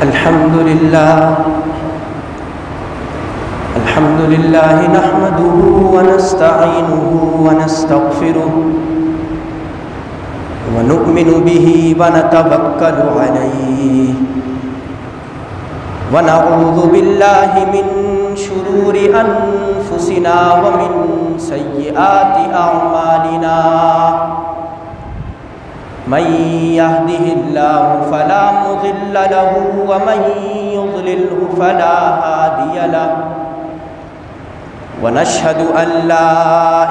الحمد لله نحمده ونستعينه ونستغفره ونؤمن به ونتوكل عليه ونعوذ بالله من شرور أنفسنا ومن سيئات أعمالنا من يهده الله فلا مضل له ومن يضلله فلا هادي له ونشهد أن لا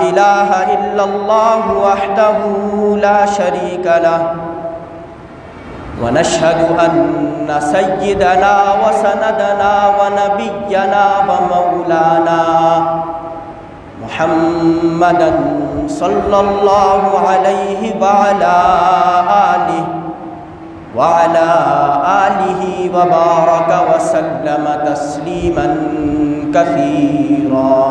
إله إلا الله وحده لا شريك له ونشهد أن سيدنا وسندنا ونبينا ومولانا محمدا صلى الله عليه وعلى آله وبارك وسلم تسليما كثيرا.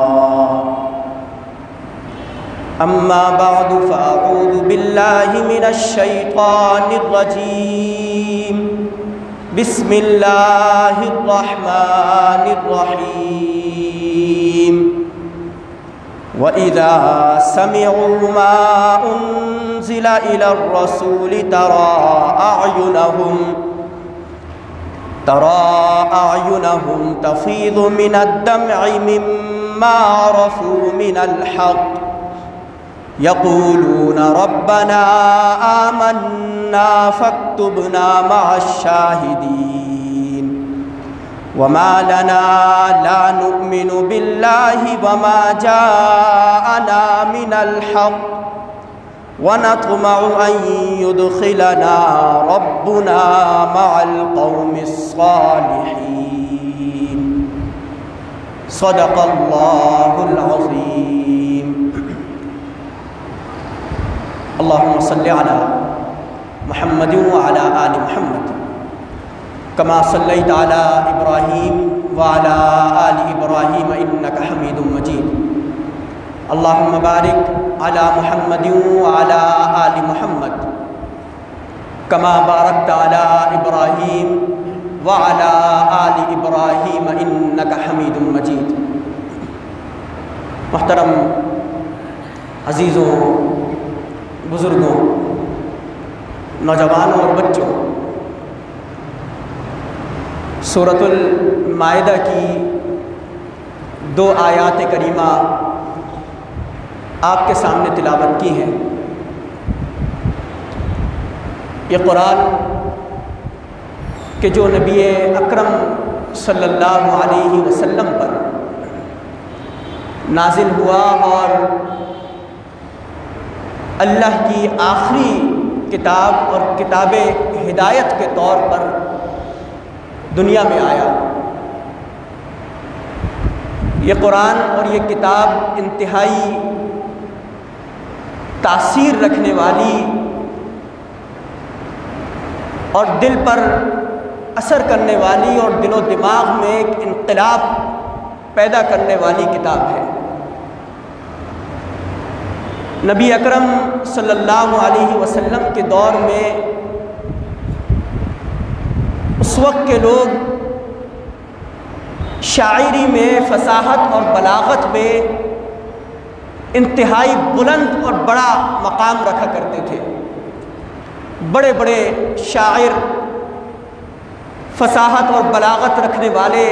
أما بعد فأعوذ بالله من الشيطان الرجيم. بسم الله الرحمن الرحيم. وإذا سمعوا ما أنزل إلى الرسول ترى أعينهم تفيض من الدمع مما عرفوا من الحق يقولون ربنا آمنا فاكتبنا مع الشاهدين. وما لنا لا نؤمن بالله وما جاءنا من الحق ونطمع أن يدخلنا ربنا مع القوم الصالحين. صدق الله العظيم. اللهم صل على محمد وعلى آل محمد كما صليت على إبراهيم وعلى آل إبراهيم إنك حميد مجيد. اللهم بارك على محمد وعلى آل محمد كما باركت على إبراهيم وعلى آل إبراهيم إنك حميد مجيد. محترم عزیزوں، بزرگوں، نوجوانوں اور بچوں، سورۃ المائدہ کی 2 آیات کریمہ آپ کے سامنے تلاوت کی ہیں. یہ قرآن کہ جو نبی اکرم صلی اللہ علیہ وسلم پر نازل ہوا اور اللہ کی آخری کتاب اور کتاب ہدایت کے طور پر دنیا میں آیا. یہ قرآن اور یہ کتاب انتہائی تاثیر رکھنے والی اور دل پر اثر کرنے والی اور دل و دماغ میں ایک انقلاب پیدا کرنے والی کتاب ہے. نبی اکرم صلی اللہ علیہ وسلم کے دور میں اس وقت کے لوگ شاعری میں فصاحت اور بلاغت میں انتہائی بلند اور بڑا مقام رکھا کرتے تھے. بڑے بڑے شاعر، فصاحت اور بلاغت رکھنے والے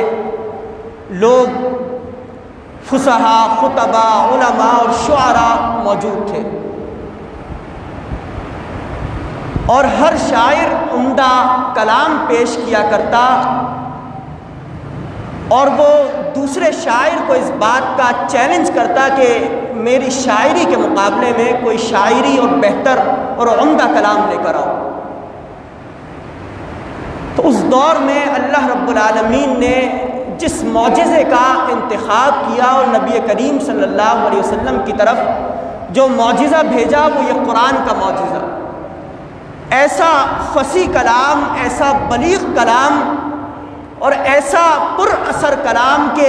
لوگ، فصحاء، خطباء، علماء اور شعراء موجود تھے، اور ہر شاعر عمدہ کلام پیش کیا کرتا اور وہ دوسرے شاعر کو اس بات کا چیلنج کرتا کہ میری شاعری کے مقابلے میں کوئی شاعری اور بہتر اور عمدہ کلام لے کر آؤ. تو اس دور میں اللہ رب العالمین نے جس معجزے کا انتخاب کیا اور نبی کریم صلی اللہ علیہ وسلم کی طرف جو معجزہ بھیجا وہ یہ قرآن کا معجزہ. ایسا فصیح کلام، ایسا بلیغ کلام اور ایسا پر اثر کلام کہ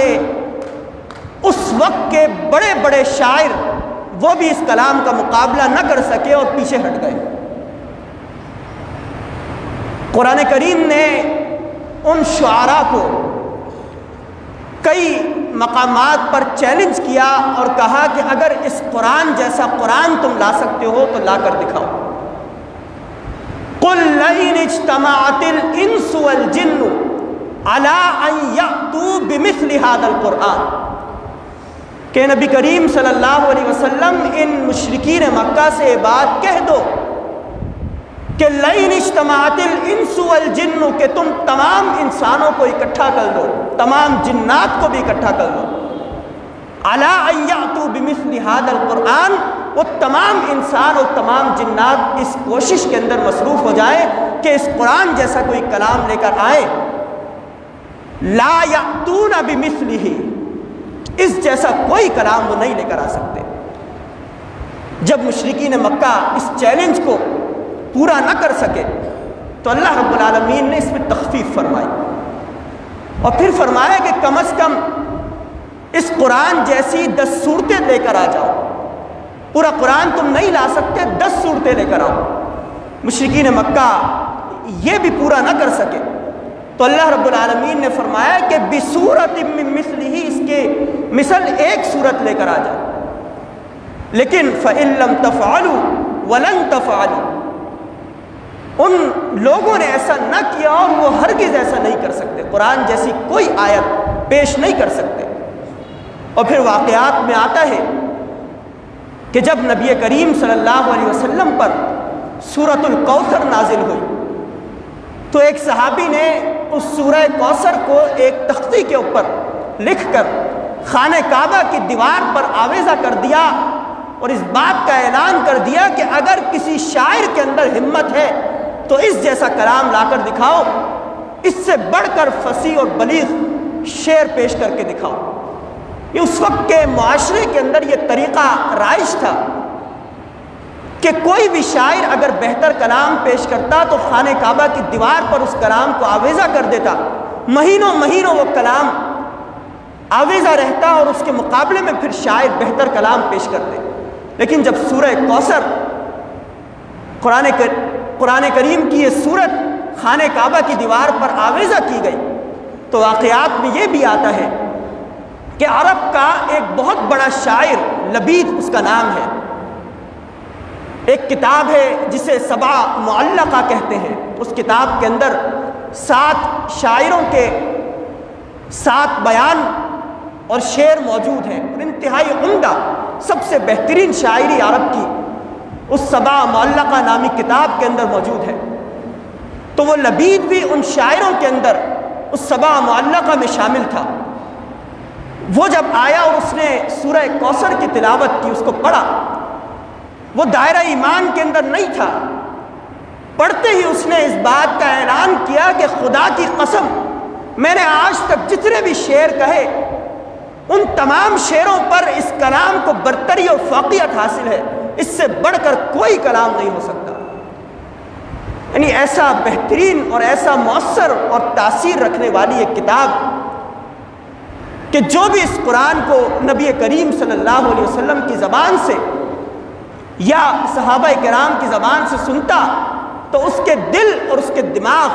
اس وقت کے بڑے بڑے شاعر وہ بھی اس کلام کا مقابلہ نہ کر سکے اور پیچھے ہٹ گئے. قرآن کریم نے ان شعراء کو کئی مقامات پر چیلنج کیا اور کہا کہ اگر اس قرآن جیسا قرآن تم لا سکتے ہو تو لا کر دکھاؤ۔ قُلْ لَئِنِ اجْتَمَعَتِ الْإِنسُ وَالْجِنُّ عَلَىٰ أَن يَأْتُوا بِمِثْلِ هَذَا الْقُرْآنِ، کہ نبی کریم صلی اللہ علیہ وسلم ان مشرکین مکہ سے یہ بات کہہ دو کہ لَئِنِ اجْتَمَعَتِ الْإِنسُ وَالْجِنُّ، کہ تم تمام انسانوں کو اکٹھا کر دو، تمام جنات کو بھی اکٹھا کر دو، عَلَىٰ أَن يَأْتُوا بِمِثْلِ هَذَا الْقُرْآنِ، وہ تمام انسان اور تمام جنات اس کوشش کے اندر مصروف ہو جائیں کہ اس قرآن جیسا کوئی کلام لے کر آئے، لا یأتون بمثلہ، اس جیسا کوئی کلام وہ نہیں لے کر آ سکتے۔ جب مشرکین مکہ اس چیلنج کو پورا نہ کر سکے تو اللہ رب العالمین نے اس میں تخفیف فرمائی اور پھر فرمایا کہ کم از کم اس قرآن جیسی 10 صورتیں لے کر آ جاؤ۔ پورا قرآن تم نہیں لا سکتے، 10 صورتیں لے کر آؤ۔ مشرکین مکہ یہ بھی پورا نہ کر سکے تو اللہ رب العالمین نے فرمایا کہ بِصُورَةٍ مِّن مِّثْلِهِ، اس کے مثل ایک صورت لے کر آ جاؤ۔ لیکن فَإِن لَّمْ تَفْعَلُوا وَلَن تَفْعَلُوا، ان لوگوں نے ایسا نہ کیا اور وہ ہرگز ایسا نہیں کر سکتے، قرآن جیسی کوئی آیت پیش نہیں کر سکتے۔ اور پھر واقعات میں آتا ہے کہ جب نبی کریم صلی اللہ علیہ وسلم پر سورۃ الکوثر نازل ہوئی تو ایک صحابی نے اس سورہ کوثر کو ایک تختی کے اوپر لکھ کر خانہ کعبہ کی دیوار پر آویزہ کر دیا اور اس بات کا اعلان کر دیا کہ اگر کسی شاعر کے اندر ہمت ہے تو اس جیسا کلام لا کر دکھاؤ، اس سے بڑھ کر فصیح اور بلیغ شعر پیش کر کے دکھاؤ۔ یہ اس وقت کے معاشرے کے اندر یہ طریقہ رائج تھا کہ کوئی بھی شاعر اگر بہتر کلام پیش کرتا تو خانہ کعبہ کی دیوار پر اس کلام کو آویزہ کر دیتا، مہینوں مہینوں وہ کلام آویزہ رہتا اور اس کے مقابلے میں پھر شاعر بہتر کلام پیش کرتے۔ لیکن جب سورہ کوثر قرآن کریم کی یہ سورت خانہ کعبہ کی دیوار پر آویزہ کی گئی تو واقعات میں یہ بھی آتا ہے کہ عرب کا ایک بہت بڑا شاعر لبید اس کا نام ہے، ایک کتاب ہے جسے 7 معلقہ کہتے ہیں، اس کتاب کے اندر 7 شاعروں کے 7 بیان اور شعر موجود ہیں، انتہائی عمدہ سب سے بہترین شاعری عرب کی اس 7 معلقہ نامی کتاب کے اندر موجود ہے۔ تو وہ لبید بھی ان شاعروں کے اندر اس 7 معلقہ میں شامل تھا۔ وہ جب آیا اور اس نے سورہ کوثر کی تلاوت کی، اس کو پڑھا، وہ دائرہ ایمان کے اندر نہیں تھا، پڑھتے ہی اس نے اس بات کا اعلان کیا کہ خدا کی قسم، میں نے آج تک جتنے بھی شعر کہے ان تمام شعروں پر اس کلام کو برتری اور فوقیت حاصل ہے، اس سے بڑھ کر کوئی کلام نہیں ہو سکتا۔ یعنی ایسا بہترین اور ایسا مؤثر اور تاثیر رکھنے والی ایک کتاب کہ جو بھی اس قرآن کو نبی کریم صلی اللہ علیہ وسلم کی زبان سے یا صحابہ کرام کی زبان سے سنتا تو اس کے دل اور اس کے دماغ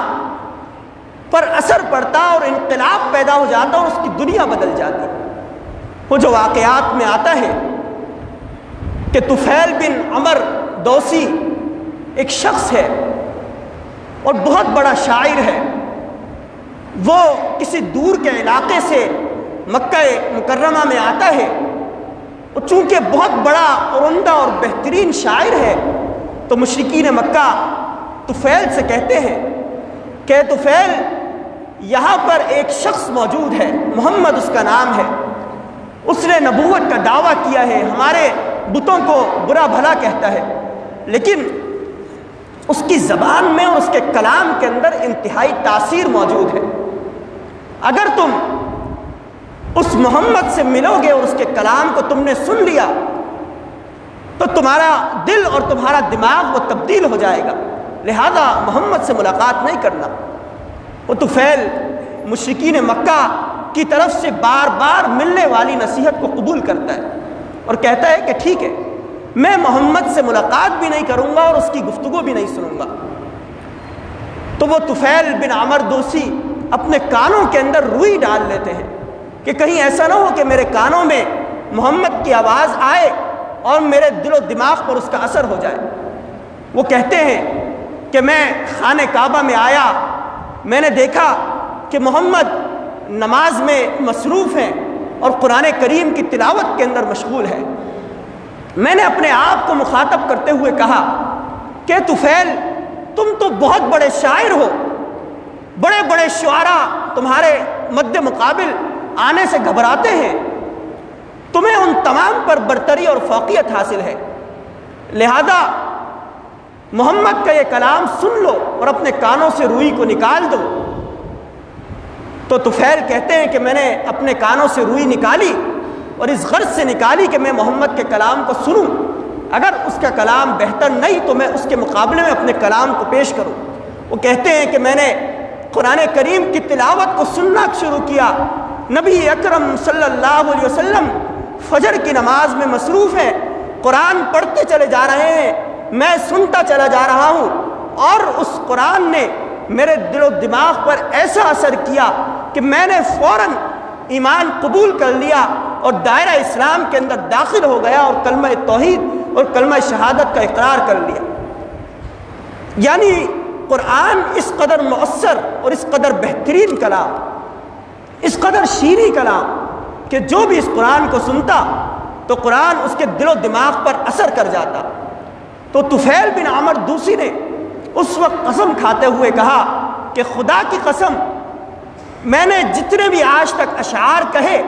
پر اثر پڑتا اور انقلاب پیدا ہو جاتا اور اس کی دنیا بدل جاتی۔ وہ جو واقعات میں آتا ہے کہ طفیل بن عمر دوسی ایک شخص ہے اور بہت بڑا شاعر ہے، وہ کسی دور کے علاقے سے مکہ مکرمہ میں آتا ہے، اور چونکہ بہت بڑا اور عمدہ اور بہترین شاعر ہے تو مشرکین مکہ طفیل سے کہتے ہیں کہ طفیل، یہاں پر ایک شخص موجود ہے، محمد اس کا نام ہے، اس نے نبوت کا دعویٰ کیا ہے، ہمارے بتوں کو برا بھلا کہتا ہے، لیکن اس کی زبان میں اور اس کے کلام کے اندر انتہائی تاثیر موجود ہے۔ اگر تم اس محمد سے ملو گے اور اس کے کلام کو تم نے سن لیا تو تمہارا دل اور تمہارا دماغ وہ تبدیل ہو جائے گا، لہذا محمد سے ملاقات نہیں کرنا۔ وہ طفیل مشرکین مکہ کی طرف سے بار بار ملنے والی نصیحت کو قبول کرتا ہے اور کہتا ہے کہ ٹھیک ہے، میں محمد سے ملاقات بھی نہیں کروں گا اور اس کی گفتگو بھی نہیں سنوں گا۔ تو وہ طفیل بن عمر دوسی اپنے کانوں کے اندر روئی ڈال لیتے ہیں کہ کہیں ایسا نہ ہو کہ میرے کانوں میں محمد کی آواز آئے اور میرے دل و دماغ پر اس کا اثر ہو جائے۔ وہ کہتے ہیں کہ میں خانہ کعبہ میں آیا، میں نے دیکھا کہ محمد نماز میں مصروف ہیں اور قرآن کریم کی تلاوت کے اندر مشغول ہے۔ میں نے اپنے آپ کو مخاطب کرتے ہوئے کہا کہ طفیل، تم تو بہت بڑے شاعر ہو، بڑے بڑے شعراء تمہارے مد مقابل آنے سے گھبراتے ہیں، تمہیں ان تمام پر برتری اور فوقیت حاصل ہے، لہذا محمد کا یہ کلام سن لو اور اپنے کانوں سے روئی کو نکال دو۔ تو طفیل کہتے ہیں کہ میں نے اپنے کانوں سے روئی نکالی اور اس غرض سے نکالی کہ میں محمد کے کلام کو سنوں، اگر اس کا کلام بہتر نہیں تو میں اس کے مقابلے میں اپنے کلام کو پیش کروں۔ وہ کہتے ہیں کہ میں نے قرآن کریم کی تلاوت کو سننا شروع کیا، نبی اکرم صلی اللہ علیہ وسلم فجر کی نماز میں مصروف ہیں، قرآن پڑھتے چلے جا رہے ہیں، میں سنتا چلا جا رہا ہوں، اور اس قرآن نے میرے دل و دماغ پر ایسا اثر کیا کہ میں نے فوراً ایمان قبول کر لیا اور دائرہ اسلام کے اندر داخل ہو گیا اور کلمہ توحید اور کلمہ شہادت کا اقرار کر لیا۔ یعنی قرآن اس قدر مؤثر اور اس قدر بہترین کلام، اس قدر شیریں کلام کہ جو بھی اس قرآن کو سنتا تو قرآن اس کے دل و دماغ پر اثر کر جاتا۔ تو طفیل بن عمر دوسی نے اس وقت قسم کھاتے ہوئے کہا کہ خدا کی قسم، میں نے جتنے بھی آج تک اشعار کہے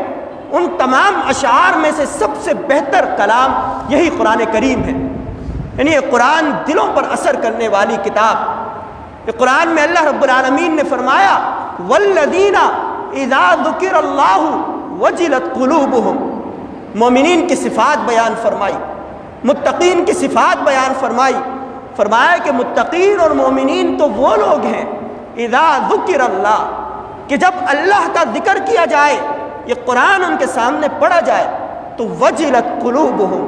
ان تمام اشعار میں سے سب سے بہتر کلام یہی قرآن کریم ہے۔ یعنی یہ قرآن دلوں پر اثر کرنے والی کتاب۔ یہ قرآن میں اللہ رب العالمین نے فرمایا والذین اذا ذکر اللہ وجلت قلوبہم، مومنین کی صفات بیان فرمائی، متقین کی صفات بیان فرمائی، فرمایا کہ متقین اور مومنین تو وہ لوگ ہیں اذا ذکر اللہ، کہ جب اللہ کا ذکر کیا جائے، یہ قرآن ان کے سامنے پڑھا جائے تو وجلت قلوبہم،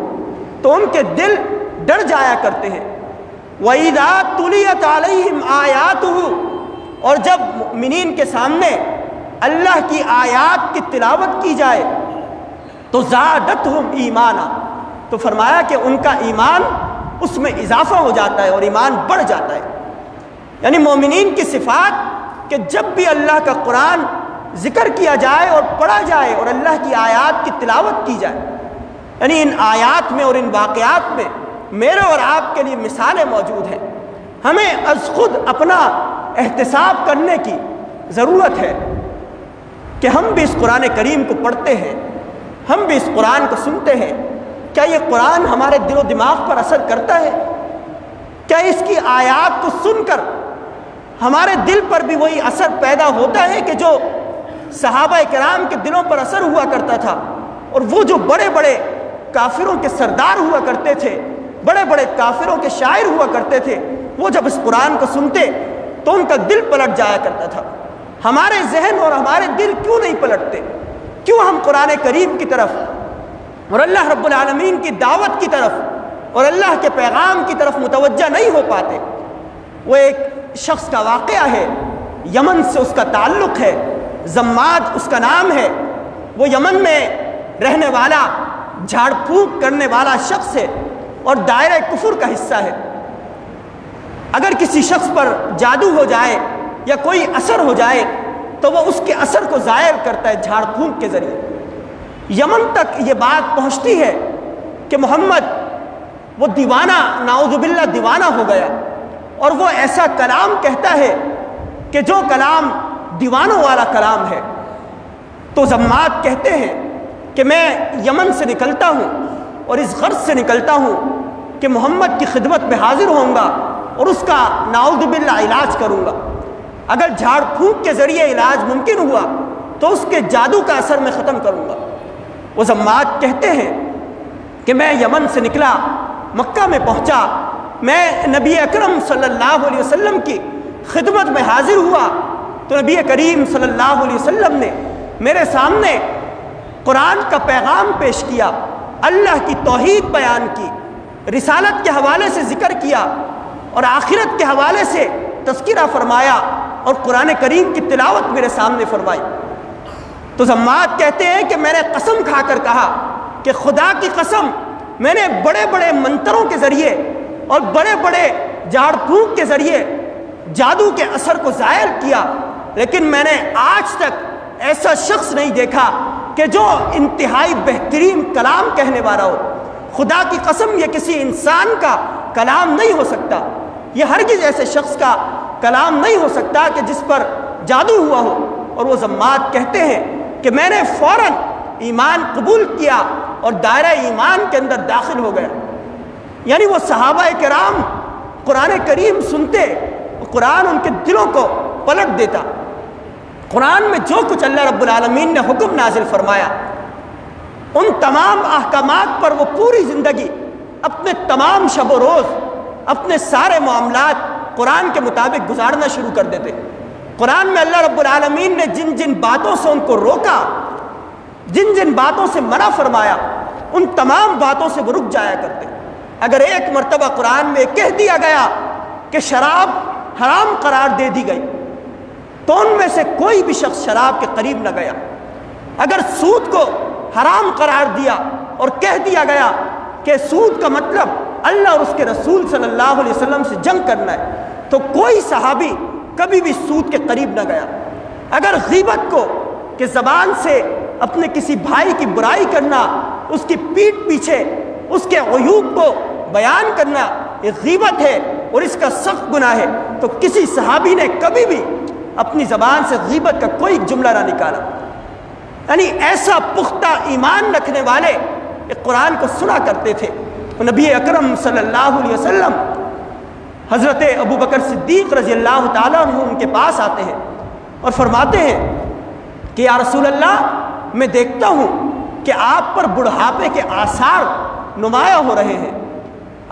تو ان کے دل ڈر جایا کرتے ہیں۔ وَإِذَا تُلِيَتْ عَلَيْهِمْ آيَاتُهُ، اور جب مومنین کے سامنے اللہ کی آیات کی تلاوت کی جائے تو زادتہم ایمانا، تو فرمایا کہ ان کا ایمان اس میں اضافہ ہو جاتا ہے اور ایمان بڑھ جاتا ہے۔ یعنی مومنین کی صفات کہ جب بھی اللہ کا قرآن ذکر کیا جائے اور پڑھا جائے اور اللہ کی آیات کی تلاوت کی جائے، یعنی ان آیات میں اور ان واقعات میں میرے اور آپ کے لیے مثالیں موجود ہیں۔ ہمیں از خود اپنا احتساب کرنے کی ضرورت ہے کہ ہم بھی اس قرآن کریم کو پڑھتے ہیں، ہم بھی اس قرآن کو سنتے ہیں، کیا یہ قرآن ہمارے دل و دماغ پر اثر کرتا ہے؟ کیا اس کی آیات کو سن کر ہمارے دل پر بھی وہی اثر پیدا ہوتا ہے کہ جو صحابہ کرام کے دلوں پر اثر ہوا کرتا تھا، اور وہ جو بڑے بڑے کافروں کے سردار ہوا کرتے تھے، بڑے بڑے کافروں کے شاعر ہوا کرتے تھے، وہ جب اس قرآن کو سنتے تو ان کا دل پلٹ جایا کرتا تھا۔ ہمارے ذہن اور ہمارے دل کیوں نہیں پلٹتے؟ کیوں ہم قرآن کریم کی طرف اور اللہ رب العالمین کی دعوت کی طرف اور اللہ کے پیغام کی طرف متوجہ نہیں ہو پاتے؟ وہ ایک شخص کا واقعہ ہے، یمن سے اس کا تعلق ہے، زماد اس کا نام ہے، وہ یمن میں رہنے والا جھاڑ پھونک کرنے والا شخص ہے اور دائرہ کفر کا حصہ ہے۔ اگر کسی شخص پر جادو ہو جائے یا کوئی اثر ہو جائے تو وہ اس کے اثر کو ظاہر کرتا ہے جھاڑ پھونک کے ذریعے۔ یمن تک یہ بات پہنچتی ہے کہ محمد وہ دیوانہ، نعوذ باللہ دیوانہ ہو گیا، اور وہ ایسا کلام کہتا ہے کہ جو کلام دیوانوں والا کلام ہے۔ تو زماد کہتے ہیں کہ میں یمن سے نکلتا ہوں اور اس غرض سے نکلتا ہوں کہ محمد کی خدمت میں حاضر ہوں گا اور اس کا نعوذ باللہ علاج کروں گا۔ اگر جھاڑ پھونک کے ذریعے علاج ممکن ہوا تو اس کے جادو کا اثر میں ختم کروں گا۔ وہ زماد کہتے ہیں کہ میں یمن سے نکلا، مکہ میں پہنچا، میں نبی اکرم صلی اللہ علیہ وسلم کی خدمت میں حاضر ہوا تو نبی کریم صلی اللہ علیہ وسلم نے میرے سامنے قرآن کا پیغام پیش کیا، اللہ کی توحید بیان کی، رسالت کے حوالے سے ذکر کیا اور آخرت کے حوالے سے تذکرہ فرمایا اور قرآن کریم کی تلاوت میرے سامنے فرمائی۔ تو ضماد کہتے ہیں کہ میں نے قسم کھا کر کہا کہ خدا کی قسم، میں نے بڑے بڑے منتروں کے ذریعے اور بڑے بڑے جھاڑ پھونک کے ذریعے جادو کے اثر کو زائل کیا، لیکن میں نے آج تک ایسا شخص نہیں دیکھا کہ جو انتہائی بہترین کلام کہنے والا ہو۔ خدا کی قسم، یہ کسی انسان کا کلام نہیں ہو سکتا، یہ ہرگز ایسے شخص کا کلام نہیں ہو سکتا کہ جس پر جادو ہوا ہو۔ اور وہ ضماد کہتے ہیں کہ میں نے فوراً ایمان قبول کیا اور دائرہ ایمان کے اندر داخل ہو گیا۔ یعنی وہ صحابہ کرام قرآن کریم سنتے، قرآن ان کے دلوں کو پلٹ دیتا۔ قرآن میں جو کچھ اللہ رب العالمین نے حکم نازل فرمایا، ان تمام احکامات پر وہ پوری زندگی، اپنے تمام شب و روز، اپنے سارے معاملات قرآن کے مطابق گزارنا شروع کر دیتے۔ قرآن میں اللہ رب العالمین نے جن جن باتوں سے ان کو روکا، جن جن باتوں سے منع فرمایا، ان تمام باتوں سے وہ رک جایا کرتے۔ اگر ایک مرتبہ قرآن میں کہہ دیا گیا کہ شراب حرام قرار دے دی گئی، تو ان میں سے کوئی بھی شخص شراب کے قریب نہ گیا۔ اگر سود کو حرام قرار دیا اور کہہ دیا گیا کہ سود کا مطلب اللہ اور اس کے رسول صلی اللہ علیہ وسلم سے جنگ کرنا ہے، تو کوئی صحابی کبھی بھی سود کے قریب نہ گیا۔ اگر غیبت کو کہ زبان سے اپنے کسی بھائی کی برائی کرنا، اس کی پیٹھ پیچھے اس کے عیوب کو بیان کرنا، یہ غیبت ہے اور اس کا سخت گناہ ہے، تو کسی صحابی نے کبھی بھی اپنی زبان سے غیبت کا کوئی جملہ نہ نکالا۔ یعنی ایسا پختہ ایمان رکھنے والے قرآن کو سنا کرتے تھے۔ نبی اکرم صلی اللہ علیہ وسلم حضرت ابو بکر صدیق رضی اللہ تعالیٰ عنہ ان کے پاس آتے ہیں اور فرماتے ہیں کہ یا رسول اللہ، میں دیکھتا ہوں کہ آپ پر بڑھاپے کے آثار نمایاں ہو رہے ہیں،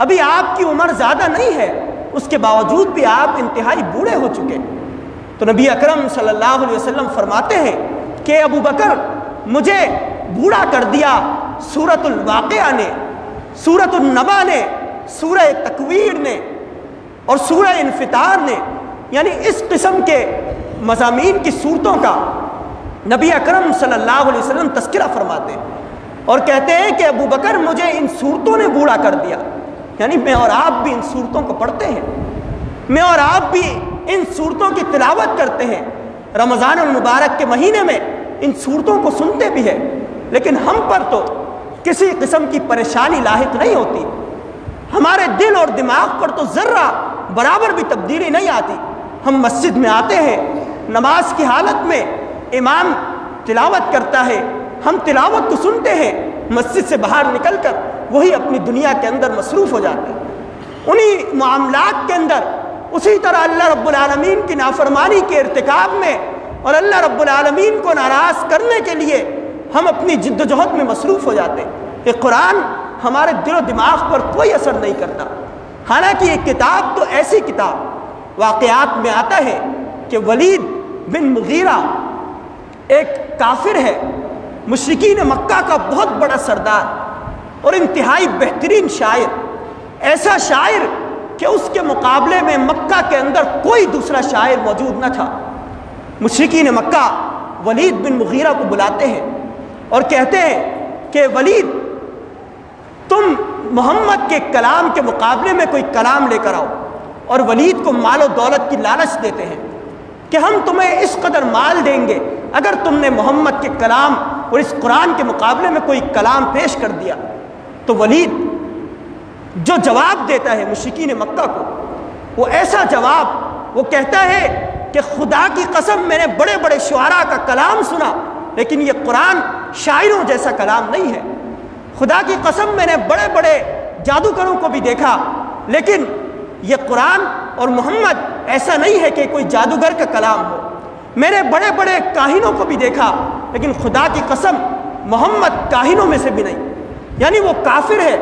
ابھی آپ کی عمر زیادہ نہیں ہے، اس کے باوجود بھی آپ انتہائی بوڑھے ہو چکے۔ تو نبی اکرم صلی اللہ علیہ وسلم فرماتے ہیں کہ ابو بکر، مجھے بوڑھا کر دیا سورۃ الواقعہ نے، سورۃ النبا نے، سورہ تکویر نے اور سورہ انفطار نے، یعنی اس قسم کے مضامین کی صورتوں کا نبی اکرم صلی اللہ علیہ وسلم تذکرہ فرماتے ہیں اور کہتے ہیں کہ ابو بکر، مجھے ان صورتوں نے بوڑھا کر دیا۔ یعنی میں اور آپ بھی ان صورتوں کو پڑھتے ہیں، میں اور آپ بھی ان صورتوں کی تلاوت کرتے ہیں، رمضان المبارک کے مہینے میں ان صورتوں کو سنتے بھی ہیں، لیکن ہم پر تو کسی قسم کی پریشانی لاحق نہیں ہوتی، ہمارے دل اور دماغ پر تو ذرہ برابر بھی تبدیلی نہیں آتی۔ ہم مسجد میں آتے ہیں، نماز کی حالت میں امام تلاوت کرتا ہے، ہم تلاوت کو سنتے ہیں، مسجد سے باہر نکل کر وہی اپنی دنیا کے اندر مصروف ہو جاتے ہیں، انہی معاملات کے اندر، اسی طرح اللہ رب العالمین کی نافرمانی کے ارتکاب میں اور اللہ رب العالمین کو ناراض کرنے کے لیے ہم اپنی جد و جہد میں مصروف ہو جاتے ہیں۔ یہ قرآن ہمارے دل و دماغ پر کوئی اثر نہیں کرتا، حالانکہ یہ کتاب تو ایسی کتاب، واقعات میں آتا ہے کہ ولید بن مغیرہ ایک کافر ہے، مشرکین مکہ کا بہت بڑا سردار اور انتہائی بہترین شاعر، ایسا شاعر کہ اس کے مقابلے میں مکہ کے اندر کوئی دوسرا شاعر موجود نہ تھا۔ مشرکین مکہ ولید بن مغیرہ کو بلاتے ہیں اور کہتے ہیں کہ ولید، تم محمد کے کلام کے مقابلے میں کوئی کلام لے کر آؤ، اور ولید کو مال و دولت کی لالچ دیتے ہیں کہ ہم تمہیں اس قدر مال دیں گے اگر تم نے محمد کے کلام اور اس قرآن کے مقابلے میں کوئی کلام پیش کر دیا۔ تو ولید جو جواب دیتا ہے مشرکین مکہ کو، وہ ایسا جواب، وہ کہتا ہے کہ خدا کی قسم، میں نے بڑے بڑے شعراء کا کلام سنا، لیکن یہ قرآن شاعروں جیسا کلام نہیں ہے۔ خدا کی قسم، میں نے بڑے بڑے جادوگروں کو بھی دیکھا، لیکن یہ قرآن اور محمد ایسا نہیں ہے کہ کوئی جادوگر کا کلام ہو۔ میں نے بڑے بڑے کاہنوں کو بھی دیکھا، لیکن خدا کی قسم محمد کاہنوں میں سے بھی نہیں۔ یعنی وہ کافر ہے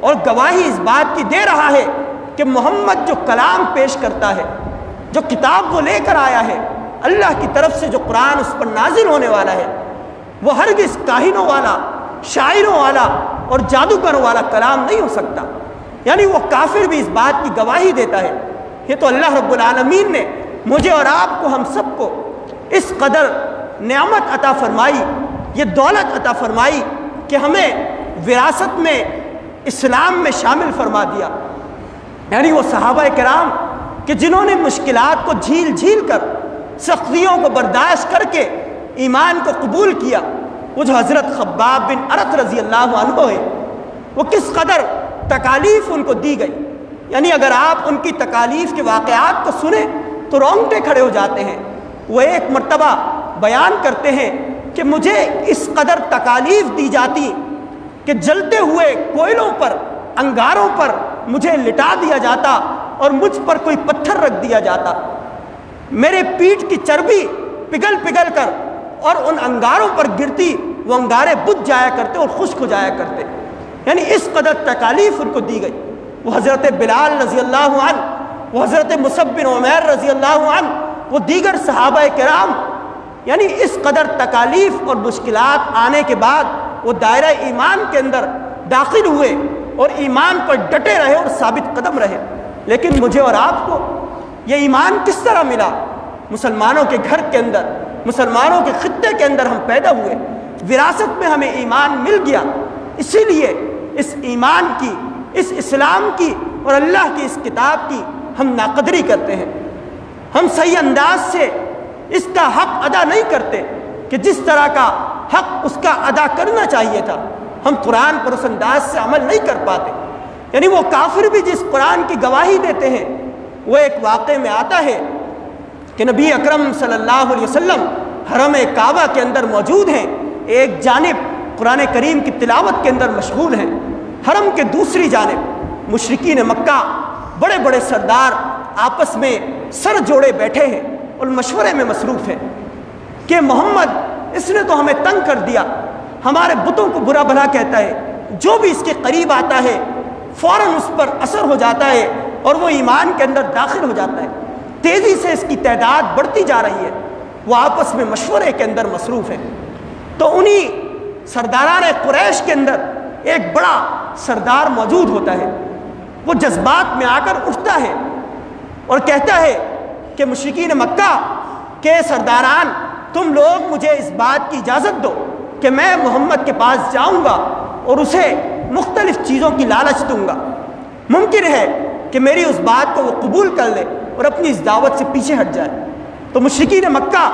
اور گواہی اس بات کی دے رہا ہے کہ محمد جو کلام پیش کرتا ہے، جو کتاب وہ لے کر آیا ہے اللہ کی طرف سے، جو قرآن اس پر نازل ہونے والا ہے، وہ ہرگز کاہنوں والا، شاعروں والا اور جادوگروں والا کلام نہیں ہو سکتا۔ یعنی وہ کافر بھی اس بات کی گواہی دیتا ہے۔ یہ تو اللہ رب العالمین نے مجھے اور آپ کو، ہم سب کو اس قدر نعمت عطا فرمائی، یہ دولت عطا فرمائی کہ ہمیں وراثت میں اسلام میں شامل فرما دیا۔ یعنی وہ صحابہ کرام کہ جنہوں نے مشکلات کو جھیل جھیل کر، سختیوں کو برداشت کر کے ایمان کو قبول کیا، وہ جو حضرت خباب بن ارت رضی اللہ عنہ ہے، وہ کس قدر تکالیف ان کو دی گئی۔ یعنی اگر آپ ان کی تکالیف کے واقعات کو سنیں تو رونگٹے کھڑے ہو جاتے ہیں۔ وہ ایک مرتبہ بیان کرتے ہیں کہ مجھے اس قدر تکالیف دی جاتی کہ جلتے ہوئے کوئلوں پر، انگاروں پر مجھے لٹا دیا جاتا اور مجھ پر کوئی پتھر رکھ دیا جاتا، میرے پیٹھ کی چربی پگھل پگھل کر اور ان انگاروں پر گرتی، وہ انگارے بجھ جایا کرتے اور خشک ہو جایا کرتے۔ یعنی اس قدر تکالیف ان کو دی گئی۔ وہ حضرت بلال رضی اللہ عنہ، وہ حضرت مصعب بن عمیر رضی اللہ عنہ، وہ دیگر صحابہ کرام، یعنی اس قدر تکالیف اور مشکلات آنے کے بعد وہ دائرہ ایمان کے اندر داخل ہوئے اور ایمان پر ڈٹے رہے اور ثابت قدم رہے۔ لیکن مجھے اور آپ کو یہ ایمان کس طرح ملا؟ مسلمانوں کے گھر کے اندر، مسلمانوں کے خطے کے اندر ہم پیدا ہوئے، وراثت میں ہمیں ایمان مل گیا۔ اسی لیے اس ایمان کی، اس اسلام کی اور اللہ کی اس کتاب کی ہم ناقدری کرتے ہیں۔ ہم صحیح انداز سے اس کا حق ادا نہیں کرتے کہ جس طرح کا حق اس کا ادا کرنا چاہیے تھا۔ ہم قرآن پر اس انداز سے عمل نہیں کر پاتے۔ یعنی وہ کافر بھی جس قرآن کی گواہی دیتے ہیں، وہ ایک واقعے میں آتا ہے کہ نبی اکرم صلی اللہ علیہ وسلم حرم کعبہ کے اندر موجود ہیں، ایک جانب قرآن کریم کی تلاوت کے اندر مشغول ہیں، حرم کے دوسری جانب مشرکین مکہ بڑے بڑے سردار آپس میں سر جوڑے بیٹھے ہیں اور مشورے میں مصروف ہیں کہ محمد اس نے تو ہمیں تنگ کر دیا، ہمارے بتوں کو برا بھلا کہتا ہے، جو بھی اس کے قریب آتا ہے فوراً اس پر اثر ہو جاتا ہے اور وہ ایمان کے اندر داخل ہو جاتا ہے، تیزی سے اس کی تعداد بڑھتی جا رہی ہے۔ وہ آپس میں مشورے کے اندر مصروف ہیں۔ تو انہی سرداران قریش کے اندر ایک بڑا سردار موجود ہوتا ہے، وہ جذبات میں آ کر اٹھتا ہے اور کہتا ہے کہ مشرکین مکہ کے سرداران، تم لوگ مجھے اس بات کی اجازت دو کہ میں محمد کے پاس جاؤں گا اور اسے مختلف چیزوں کی لالچ دوں گا، ممکن ہے کہ میری اس بات کو وہ قبول کر لے اور اپنی اس دعوت سے پیچھے ہٹ جائے۔ تو مشرکین مکہ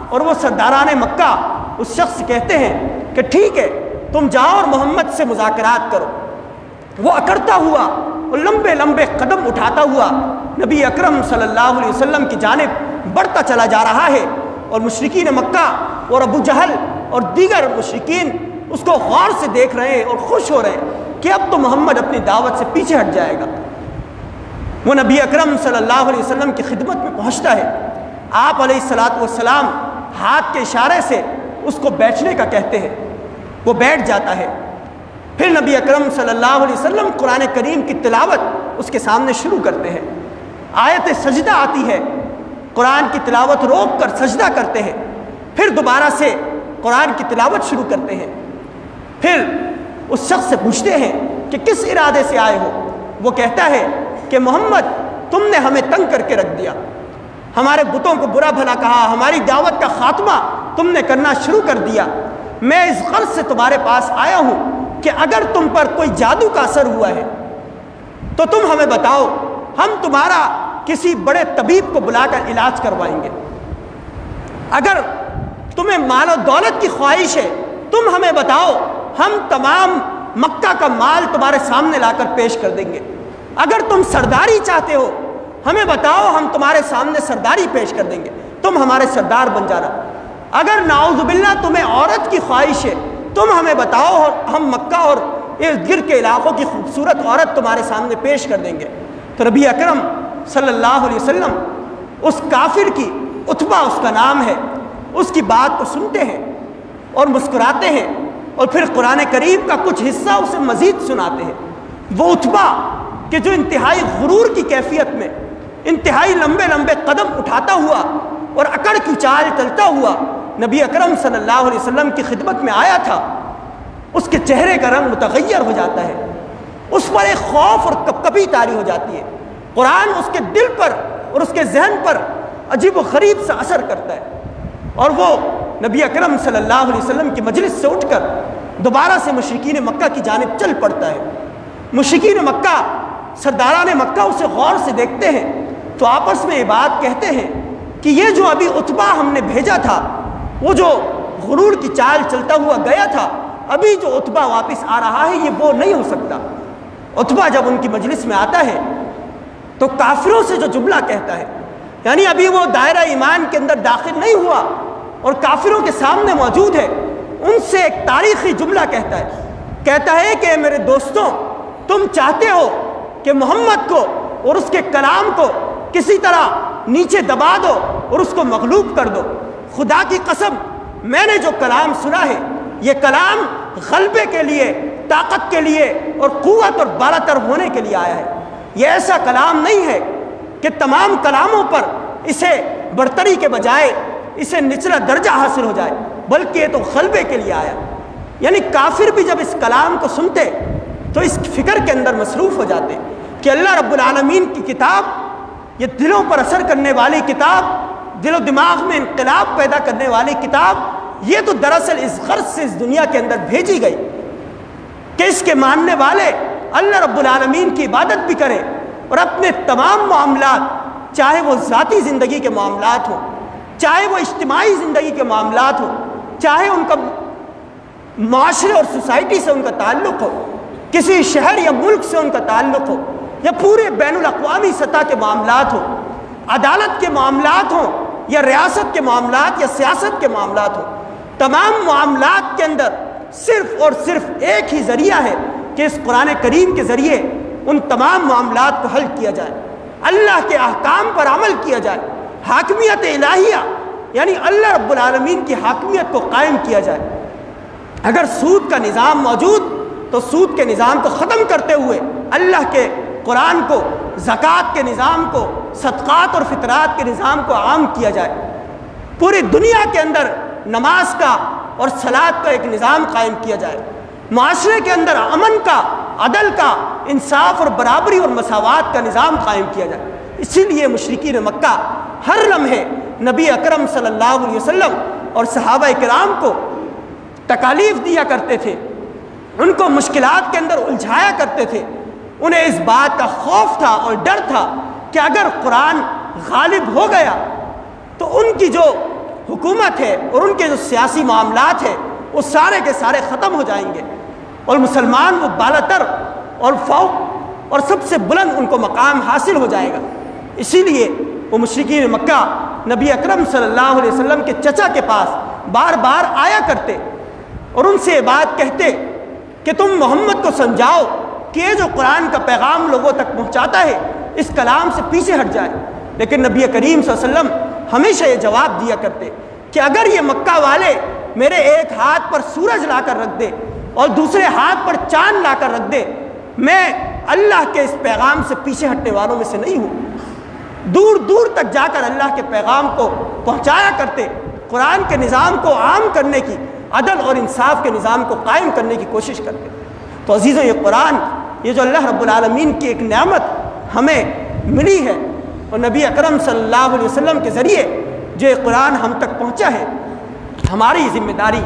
اور وہ سرداران مکہ اس شخص سے کہتے ہیں کہ ٹھیک ہے، تم جاؤ اور محمد سے مذاکرات کرو۔ وہ اکڑتا ہوا اور لمبے لمبے قدم اٹھاتا ہوا نبی اکرم صلی اللہ علیہ وسلم کی جانب بڑھتا چلا جا رہا ہے، اور مشرکین مکہ اور ابو جہل اور دیگر مشرکین اس کو غور سے دیکھ رہے ہیں اور خوش ہو رہے ہیں کہ اب تو محمد اپنی دعوت سے پیچھے ہٹ جائے گا۔ وہ نبی اکرم صلی اللہ علیہ وسلم کی خدمت میں پہنچتا ہے، آپ علیہ الصلاۃ والسلام ہاتھ کے اشارے سے اس کو بیٹھنے کا کہتے ہیں، وہ بیٹھ جاتا ہے۔ پھر نبی اکرم صلی اللہ علیہ وسلم قرآن کریم کی تلاوت اس کے سامنے شروع کرتے ہیں۔ آیت سجدہ آتی ہے، قرآن کی تلاوت روک کر سجدہ کرتے ہیں، پھر دوبارہ سے قرآن کی تلاوت شروع کرتے ہیں۔ پھر اس شخص سے پوچھتے ہیں کہ کس ارادے سے آئے ہو؟ وہ کہتا ہے کہ محمد، تم نے ہمیں تنگ کر کے رکھ دیا، ہمارے بتوں کو برا بھلا کہا، ہماری دعوت کا خاتمہ تم نے کرنا شروع کر دیا۔ میں اس غرض سے تمہارے پاس آیا ہوں کہ اگر تم پر کوئی جادو کا اثر ہوا ہے تو تم ہمیں بتاؤ، ہم تمہارا کسی بڑے طبیب کو بلا کر علاج کروائیں گے۔ اگر تمہیں مال و دولت کی خواہش ہے تم ہمیں بتاؤ، ہم تمام مکہ کا مال تمہارے سامنے لا کر پیش کر دیں گے۔ اگر تم سرداری چاہتے ہو ہمیں بتاؤ، ہم تمہارے سامنے سرداری پیش کر دیں گے، تم ہمارے سردار بن جانا۔ اگر نعوذ باللہ تمہیں عورت کی خواہش ہے تم ہمیں بتاؤ، ہم مکہ اور ارد گرد کے علاقوں کی خوبصورت عورت تمہارے سامنے پیش کر دیں گے۔ تو نبی اکرم صلی اللہ علیہ وسلم اس کافر کی، عتبہ اس کا نام ہے، اس کی بات کو سنتے ہیں اور مسکراتے ہیں، اور پھر قرآن کریم کا کچھ حصہ اسے مزید سناتے ہیں۔ وہ عتبہ کہ جو انتہائی غرور کی کیفیت میں انتہائی لمبے لمبے قدم اٹھاتا ہوا اور اکڑ کی چال چلتا ہوا نبی اکرم صلی اللہ علیہ وسلم کی خدمت میں آیا تھا، اس کے چہرے کا رنگ متغیر ہو جاتا ہے، اس پر ایک خوف اور کپکپی طاری ہو جاتی ہے۔ قرآن اس کے دل پر اور اس کے ذہن پر عجیب و غریب سا اثر کرتا ہے، اور وہ نبی اکرم صلی اللہ علیہ وسلم کی مجلس سے اٹھ کر دوبارہ سے مشرکین مکہ کی جانب چل پڑتا ہے۔ مشرکین مکہ، سرداران مکہ اسے غور سے دیکھتے ہیں تو آپس میں یہ بات کہتے ہیں کہ یہ جو ابھی عتبہ ہم نے بھیجا تھا، وہ جو غرور کی چال چلتا ہوا گیا تھا، ابھی جو عتبہ واپس آ رہا ہے یہ وہ نہیں ہو سکتا۔ عتبہ جب ان کی مجلس میں آتا ہے تو کافروں سے جو جملہ کہتا ہے، یعنی ابھی وہ دائرہ ایمان کے اندر داخل نہیں ہوا اور کافروں کے سامنے موجود ہے، ان سے ایک تاریخی جملہ کہتا ہے کہ میرے دوستوں، تم چاہتے ہو کہ محمد کو اور اس کے کلام کو کسی طرح نیچے دبا دو اور اس کو مغلوب کر دو۔ خدا کی قسم، میں نے جو کلام سنا ہے یہ کلام غلبے کے لیے، طاقت کے لیے اور قوت اور بالاتر ہونے کے لیے آیا ہے۔ یہ ایسا کلام نہیں ہے کہ تمام کلاموں پر اسے برتری کے بجائے اسے نچلا درجہ حاصل ہو جائے، بلکہ یہ تو غلبے کے لیے آیا۔ یعنی کافر بھی جب اس کلام کو سنتے تو اس فکر کے اندر مصروف ہو جاتے کہ اللہ رب العالمین کی کتاب، یہ دلوں پر اثر کرنے والی کتاب، دل و دماغ میں انقلاب پیدا کرنے والی کتاب، یہ تو دراصل اس غرض سے اس دنیا کے اندر بھیجی گئی کہ اس کے ماننے والے اللہ رب العالمین کی عبادت بھی کریں اور اپنے تمام معاملات، چاہے وہ ذاتی زندگی کے معاملات ہوں، چاہے وہ اجتماعی زندگی کے معاملات ہوں، چاہے ان کا معاشرے اور سوسائٹی سے ان کا تعلق ہو، کسی شہر یا ملک سے ان کا تعلق ہو، یا پورے بین الاقوامی سطح کے معاملات ہوں، عدالت کے معاملات ہوں یا ریاست کے معاملات یا سیاست کے معاملات ہوں، تمام معاملات کے اندر صرف اور صرف ایک ہی ذریعہ ہے کہ اس قرآن کریم کے ذریعے ان تمام معاملات کو حل کیا جائے، اللہ کے احکام پر عمل کیا جائے، حاکمیت الہیہ یعنی اللہ رب العالمین کی حاکمیت کو قائم کیا جائے۔ اگر سود کا نظام موجود تو سود کے نظام کو ختم کرتے ہوئے اللہ کے قرآن کو، زکوٰۃ کے نظام کو، صدقات اور فطرات کے نظام کو عام کیا جائے۔ پوری دنیا کے اندر نماز کا اور صلاۃ کا ایک نظام قائم کیا جائے، معاشرے کے اندر امن کا، عدل کا، انصاف اور برابری اور مساوات کا نظام قائم کیا جائے۔ اسی لیے مشرکین مکہ ہر لمحے نبی اکرم صلی اللہ علیہ وسلم اور صحابہ کرام کو تکالیف دیا کرتے تھے، ان کو مشکلات کے اندر الجھایا کرتے تھے۔ انہیں اس بات کا خوف تھا اور ڈر تھا کہ اگر قرآن غالب ہو گیا تو ان کی جو حکومت ہے اور ان کے جو سیاسی معاملات ہیں وہ سارے کے سارے ختم ہو جائیں گے، اور مسلمان وہ بالاتر اور فوق اور سب سے بلند ان کو مقام حاصل ہو جائے گا۔ اسی لیے وہ مشرکین مکہ نبی اکرم صلی اللہ علیہ وسلم کے چچا کے پاس بار بار آیا کرتے اور ان سے یہ بات کہتے کہ تم محمد کو سمجھاؤ کہ یہ جو قرآن کا پیغام لوگوں تک پہنچاتا ہے اس کلام سے پیچھے ہٹ جائے، لیکن نبی کریم صلی اللہ علیہ وسلم ہمیشہ یہ جواب دیا کرتے کہ اگر یہ مکہ والے میرے ایک ہاتھ پر سورج لا کر رکھ دے اور دوسرے ہاتھ پر چاند لا کر رکھ دے، میں اللہ کے اس پیغام سے پیچھے ہٹنے والوں میں سے نہیں ہوں۔ دور دور تک جا کر اللہ کے پیغام کو پہنچایا کرتے، قرآن کے نظام کو عام کرنے کی، عدل اور انصاف کے نظام کو قائم کرنے کی کوشش کرتے۔ تو عزیزوں، یہ قرآن، یہ جو اللہ رب العالمین کی ایک نعمت ہمیں ملی ہے، اور نبی اکرم صلی اللہ علیہ وسلم کے ذریعے جو یہ قرآن ہم تک پہنچا ہے، ہماری ذمہ داری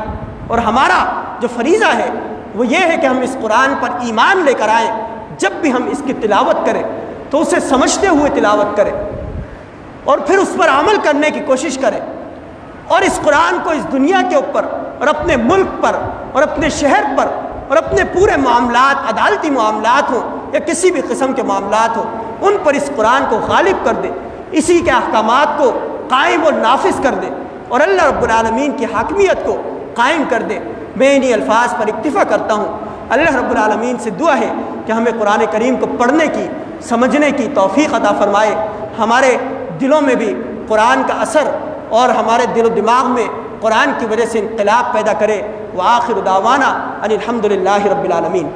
اور ہمارا جو فریضہ ہے وہ یہ ہے کہ ہم اس قرآن پر ایمان لے کر آئیں۔ جب بھی ہم اس کی تلاوت کریں تو اسے سمجھتے ہوئے تلاوت کریں اور پھر اس پر عمل کرنے کی کوشش کریں، اور اس قرآن کو اس دنیا کے اوپر اور اپنے ملک پر اور اپنے شہر پر اور اپنے پورے معاملات، عدالتی معاملات ہوں یا کسی بھی قسم کے معاملات ہوں، ان پر اس قرآن کو غالب کر دے، اسی کے احکامات کو قائم اور نافذ کر دے اور اللہ رب العالمین کی حاکمیت کو قائم کر دے۔ میں انہی الفاظ پر اکتفا کرتا ہوں۔ اللہ رب العالمین سے دعا ہے کہ ہمیں قرآن کریم کو پڑھنے کی، سمجھنے کی توفیق عطا فرمائے، ہمارے دلوں میں بھی قرآن کا اثر اور ہمارے دل و دماغ میں قرآن کی وجہ سے انقلاب پیدا کرے۔ وآخر دعوانا ان الحمد للہ رب العالمین۔